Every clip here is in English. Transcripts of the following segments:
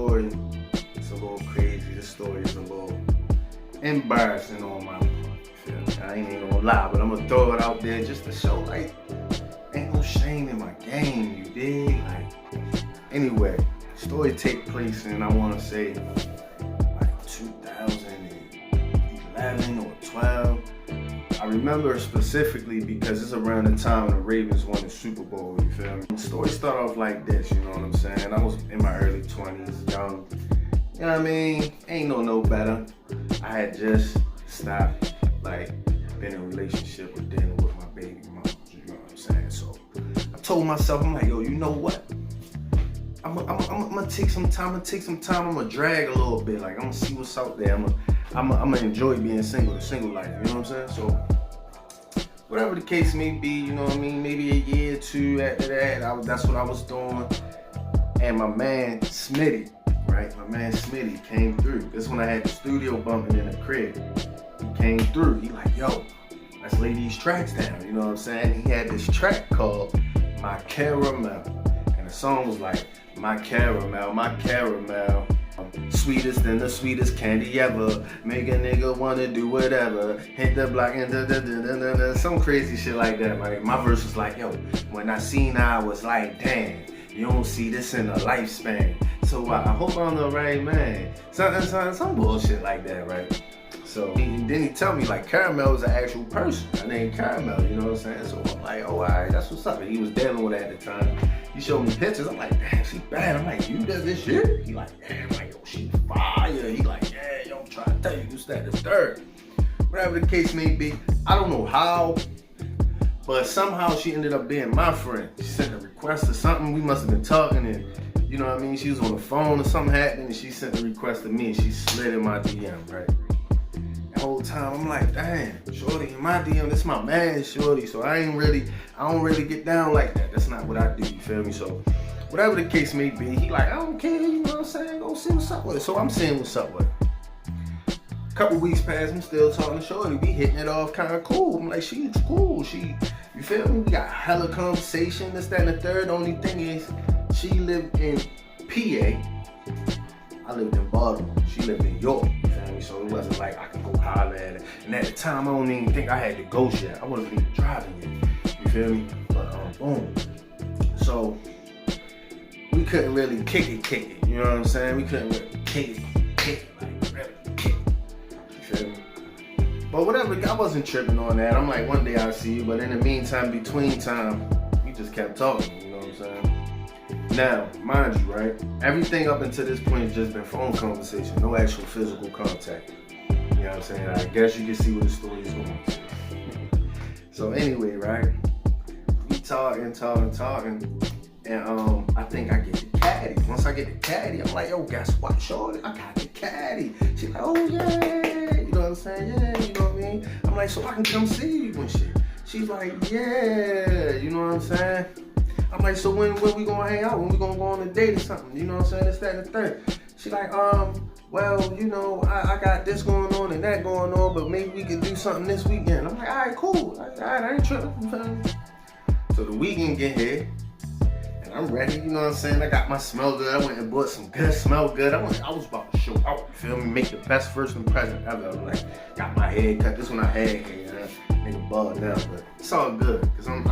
story is a little crazy. This story is a little embarrassing on my part. I ain't even gonna lie, but I'm gonna throw it out there just to show, like, ain't no shame in my game, you dig? Like, anyway, story take place in, I wanna say, like 2011 or 12. I remember specifically because it's around the time the Ravens won the Super Bowl, you feel me? The story started off like this, you know what I'm saying? I was in my early 20s, young, you know what I mean? Ain't no better. I had just stopped, like, been in a relationship or dealing with my baby mom, you know what I'm saying? So I told myself, I'm like, yo, you know what? I'm gonna take some time, I'm gonna drag a little bit, like, I'm gonna see what's out there. I'm gonna enjoy being single, the single life, you know what I'm saying? So whatever the case may be, you know what I mean? Maybe a year or two after that, that's what I was doing. And my man Smitty, right? My man Smitty came through. This is when I had the studio bumping in the crib. He came through. He like, yo, let's lay these tracks down. You know what I'm saying? He had this track called My Caramel. And the song was like, my caramel, sweetest than the sweetest candy ever. Make a nigga wanna do whatever. Hit the block and some crazy shit like that. Like, my verse was like, yo, when I seen her, I was like, damn, you don't see this in a lifespan. So I hope I'm the right man. Some bullshit like that, right? So then he tell me, like, Caramel is an actual person. Her name Caramel, you know what I'm saying? So I'm like, oh, all right, that's what's up. And he was dealing with that at the time. He showed me pictures. I'm like, damn, she bad. I'm like, you does this shit? He like, yeah. I'm like, yo, she fire. He like, yeah, yo, I'm trying to tell you, this, that, this, third. Whatever the case may be, I don't know how, but somehow she ended up being my friend. She sent a request or something. We must have been talking, and you know what I mean? She was on the phone or something happened, and she sent a request to me, and she slid in my DM, right? The whole time I'm like, damn, shorty in my DM, this my man, shorty. So I don't really get down like that. That's not what I do, you feel me? So whatever the case may be, he like, I don't care, you know what I'm saying? Go see what's up with it. So I'm seeing what's up with it. A couple weeks passed, I'm still talking to shorty. We hitting it off kind of cool. I'm like, she's cool. You feel me? We got hella conversation, this, that, and the third. The only thing is, she lived in PA. I lived in Baltimore. She lived in York. You feel me? So it wasn't like I could go holler at her. And at the time, I don't even think I had to go yet. I wasn't even driving yet. You feel me? But boom. So we couldn't really kick it. You know what I'm saying? We couldn't really kick it, like really kick it. You feel me? But whatever, I wasn't tripping on that. I'm like, one day I'll see you. But in the meantime, between time, we just kept talking. You know what I'm saying? Now, mind you, right? Everything up until this point has just been phone conversation, no actual physical contact. You know what I'm saying? I guess you can see where the story is going. So anyway, right? We talking, and I think I get the caddy. Once I get the caddy, I'm like, yo, guess what, shorty? I got the caddy. She's like, oh yeah, you know what I'm saying? Yeah, you know what I mean? I'm like, so I can come see you and shit. She's like, yeah, you know what I'm saying? I'm like, so when we gonna hang out? When we gonna go on a date or something? You know what I'm saying? This, that, and the third. She like, well, you know, I got this going on and that going on, but maybe we could do something this weekend. I'm like, all right, cool. All right, I ain't tripping. So the weekend get here, and I'm ready. You know what I'm saying? I got my smell good. I went and bought some good smell good. I was about to show out. You feel me? Make the best first impression ever. I'm like, got my hair cut. This one I had hair. Nigga bald now, but it's all good, cause I'm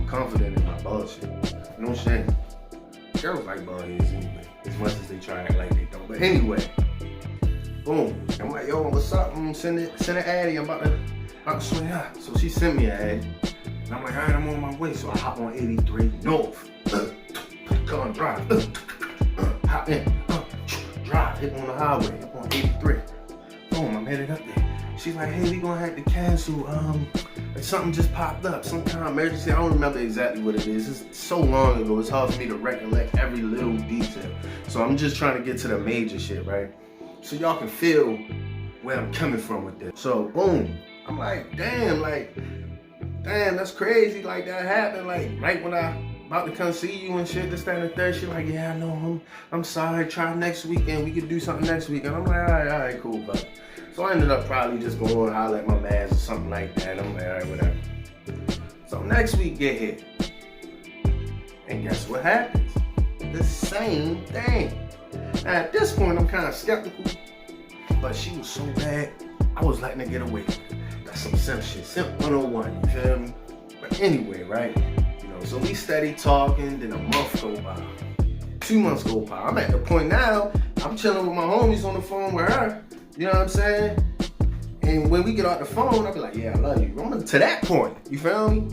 confident in my bald shit. No shame. Girls like bald heads anyway, as much as they try to act like they don't. But anyway, boom. I'm like, yo, what's up? Send an addy. I'm about to swing out. So she sent me an addy, and I'm like, all right, I'm on my way. So I hop on 83 North. Come on, drive. Hop in. Drive. Hit on the highway. Up on 83. Boom. I'm headed up there. She's like, hey, we gonna have to cancel. Something just popped up, some kind of emergency. I don't remember exactly what it is. It's so long ago, it's hard for me to recollect every little detail. So I'm just trying to get to the major shit, right? So y'all can feel where I'm coming from with this. So boom, I'm like, damn, that's crazy. Like that happened, like right when I about to come see you and shit, this, that, and the third. She like, yeah, I know, I'm sorry, try next weekend. We could do something next weekend. I'm like, all right, cool, but. So I ended up probably just going to holler at my mans or something like that. I'm like, all right, whatever. So next week get here. And guess what happens? The same thing. At this point, I'm kind of skeptical, but she was so bad, I was letting her get away with it. That's some simp shit, simp 101, you feel me? But anyway, right? You know, so we steady talking, then a month go by. 2 months go by. I'm at the point now, I'm chilling with my homies on the phone with her, you know what I'm saying? And when we get off the phone, I'll be like, yeah, I love you. I'm to that point, you feel me?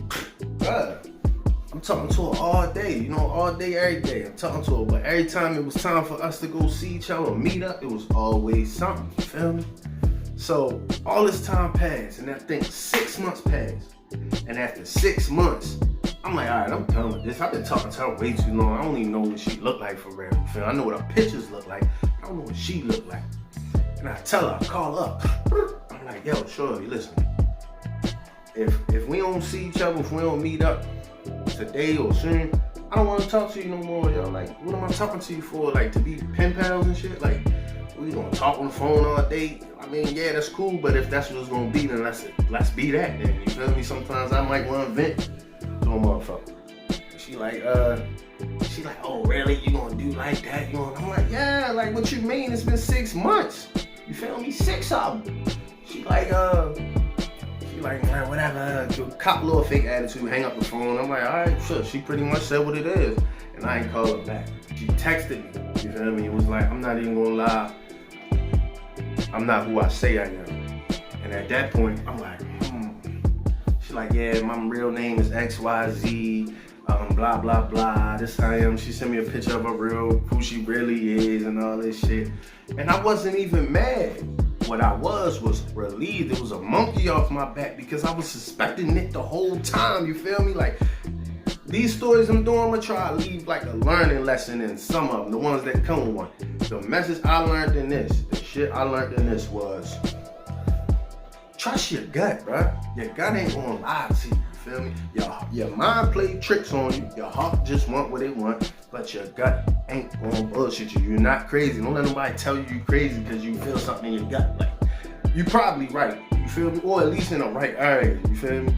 I'm talking to her all day, you know, all day, every day. I'm talking to her, but every time it was time for us to go see each other or meet up, it was always something, you feel me? So all this time passed, and I think 6 months passed. And after 6 months, I'm like, all right, I'm done with this. I've been talking to her way too long. I don't even know what she looked like for real. You feel? I know what her pictures look like. I don't know what she looked like. And I tell her, I call up. I'm like, yo, shorty, listen. If we don't see each other, if we don't meet up today or soon, I don't want to talk to you no more, yo. Like, what am I talking to you for? Like, to be pen pals and shit? Like, we gonna talk on the phone all day? I mean, yeah, that's cool, but if that's what it's gonna be, then let's be that then. You feel me? Sometimes I might want to vent to a motherfucker. She like, oh really? You gonna do like that? I'm like, yeah, like what you mean? It's been 6 months. You feel me? 6 of them. She like, man, whatever. Cop a little fake attitude, hang up the phone. I'm like, all right, sure. She pretty much said what it is, and I ain't call her back. She texted me. You feel me? It was like, I'm not even gonna lie. I'm not who I say I am. And at that point, I'm like, She's like, yeah, my real name is XYZ, blah, blah, blah. This I am. She sent me a picture of who she really is and all this shit. And I wasn't even mad. What I was relieved. It was a monkey off my back because I was suspecting it the whole time. You feel me? Like, these stories I'm doing, I'm gonna try to leave like a learning lesson in some of them, the ones that come with one. The message I learned in this, the shit I learned in this was, trust your gut, bruh. Your gut ain't gonna lie to you, you feel me? Your mind play tricks on you, your heart just want what it want, but your gut ain't gonna bullshit you. You're not crazy. Don't let nobody tell you you're crazy because you feel something in your gut. Like, you probably right, you feel me? Or at least in the right area, you feel me?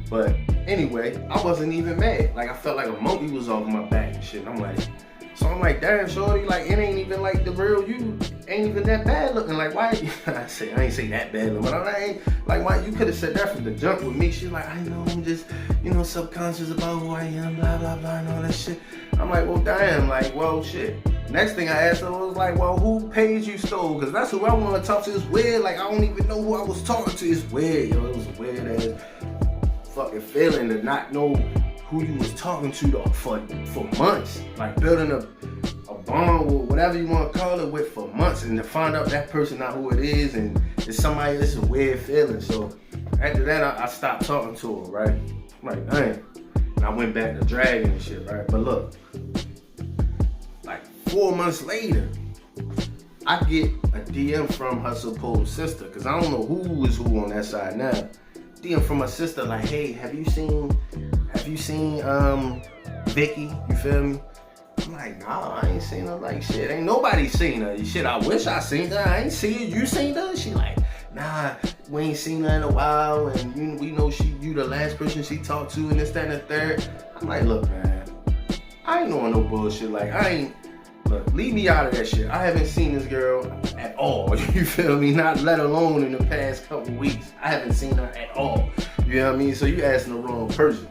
But anyway, I wasn't even mad. Like, I felt like a monkey was off my back and shit. I'm like, damn, shorty, like, it ain't even like the real you. Ain't even that bad looking. Like, why? I ain't say that bad looking, but I ain't, like, why? You could have said that from the jump with me. She's like, I know, I'm just, subconscious about who I am, blah, blah, blah, and all that shit. I'm like, well, damn, like, well, shit. Next thing I asked her was like, well, who page you stole? Because that's who I want to talk to. It's weird. Like, I don't even know who I was talking to. It's weird, yo. It was a weird ass fucking feeling to not know who you was talking to for months, like building a bond or whatever you want to call it with for months, and to find out that person not who it is and it's somebody. It's a weird feeling. So after that, I stopped talking to her, right? I'm like, dang, and I went back to dragging and shit, right? But look, like 4 months later, I get a DM from her supposed sister, because I don't know who is who on that side now. DM from my sister, like, hey, have you seen Vicky? You feel me? I'm like, nah, I ain't seen her. Like, shit, ain't nobody seen her. Shit, I wish I seen her. I ain't seen her. You seen her? She like, nah, we ain't seen her in a while, and we know you the last person she talked to, and this, that, and the third. I'm like, look, man, I ain't doing no bullshit. Like, look, leave me out of that shit. I haven't seen this girl at all. You feel me? Not let alone in the past couple weeks. I haven't seen her at all. You know what I mean? So you asking the wrong person.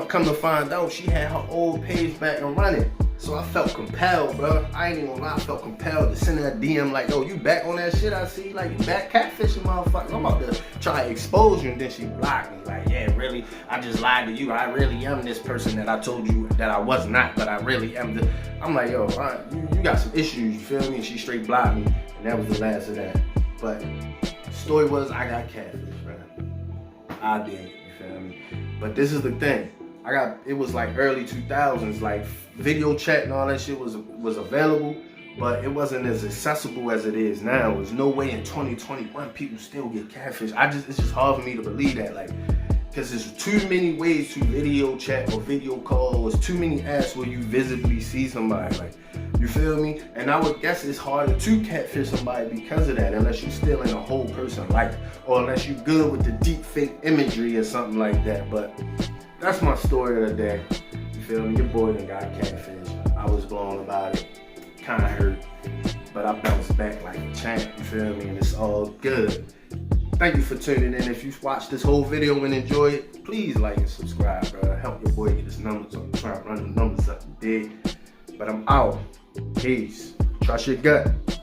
Come to find out, she had her old page back and running. So I felt compelled, bro. I ain't even gonna lie, I felt compelled to send her a DM like, yo, you back on that shit I see? Like, you back catfishing, motherfucker. I'm about to try to expose you, and then she blocked me. Like, yeah, really? I just lied to you. I really am this person that I told you that I was not, but I really am. I'm like, yo, you got some issues, you feel me? And she straight blocked me, and that was the last of that. But the story was, I got catfished, bro. I did, you feel me? But this is the thing. It was like early 2000s, like video chat and all that shit was available, but it wasn't as accessible as it is now. There's no way in 2021 people still get catfish. It's just hard for me to believe that, like, because there's too many ways to video chat or video call. There's too many apps where you visibly see somebody, like, you feel me? And I would guess it's harder to catfish somebody because of that, unless you're still in a whole person life, or unless you're good with the deep fake imagery or something like that. But that's my story of the day. You feel me? Your boy done got catfish. I was blown about it. kinda hurt. But I bounced back like a champ, you feel me? And it's all good. Thank you for tuning in. If you've watched this whole video and enjoyed it, please like and subscribe, bro. Help your boy get his numbers up. I'm trying to run the numbers up, you dig? But I'm out. Peace. Trust your gut.